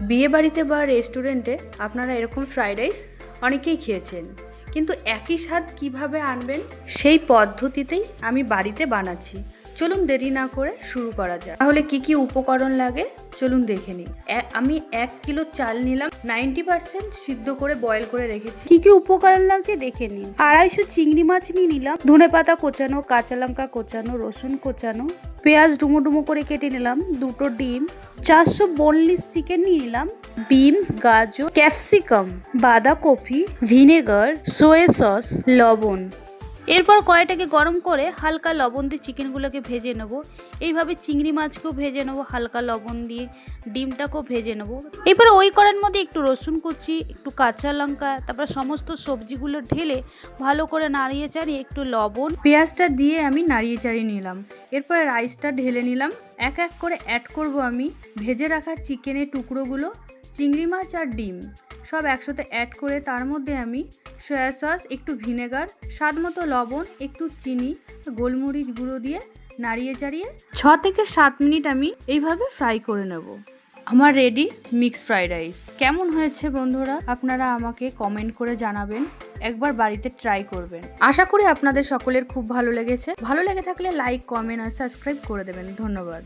বিয়ে বাড়িতে বা রেস্টুরেন্টে আপনারা এরকম ফ্রাইড রাইস অনেকেই খেয়েছেন, কিন্তু একই স্বাদ কিভাবে আনবেন সেই পদ্ধতিতেই আমি বাড়িতে বানাচ্ছি। চলুন দেরি না করে শুরু করা যাক। তাহলে কি কি উপকরণ লাগে চলুন দেখে নিই। আমি 1 কিলো চাল নিলাম, 90% সিদ্ধ করে বয়েল করে রেখেছি। কি কি উপকরণ লাগছে দেখে নিন। 250 চিংড়ি মাছ নিয়ে নিলাম, ধনেপাতা কোচানো, কাঁচা লঙ্কা কোচানো, রসুন কোচানো, পেঁয়াজ ডুমো ডুমো করে কেটে নিলাম, 2টো ডিম, 400 বোনলেস চিকেন নিয়ে নিলাম, বিনস, গাজর, ক্যাপসিকাম, বাঁধাকপি, ভিনেগার, সোয়া সস, লবণ। এরপর কড়াইটাকে গরম করে হালকা লবণ দিয়ে চিকেনগুলোকে ভেজে নেবো। এইভাবে চিংড়ি মাছকেও ভেজে নেবো হালকা লবণ দিয়ে, ডিমটাকেও ভেজে নেবো। এরপর ওই কড়াইয়ের মধ্যে একটু রসুন কুচি, একটু কাঁচা লঙ্কা, তারপর সমস্ত সবজিগুলো ঢেলে ভালো করে নাড়িয়ে চাড়িয়ে একটু লবণ, পেঁয়াজটা দিয়ে আমি নাড়িয়ে চাড়িয়ে নিলাম। এরপরে রাইসটা ঢেলে নিলাম। এক এক করে অ্যাড করব আমি ভেজে রাখা চিকেনের টুকরোগুলো, চিংড়ি মাছ আর ডিম সব একসাথে অ্যাড করে তার মধ্যে আমি সয়া সস, একটু ভিনেগার, স্বাদ মতো লবণ, একটু চিনি, গোলমরিচ গুঁড়ো দিয়ে নাড়িয়ে চাড়িয়ে 6 থেকে 7 মিনিট আমি এইভাবে ফ্রাই করে নেব। আমার রেডি মিক্স ফ্রাইড রাইস। কেমন হয়েছে বন্ধুরা আপনারা আমাকে কমেন্ট করে জানাবেন, একবার বাড়িতে ট্রাই করবেন। আশা করি আপনাদের সকলের খুব ভালো লেগেছে। ভালো লেগে থাকলে লাইক, কমেন্ট আর সাবস্ক্রাইব করে দেবেন। ধন্যবাদ।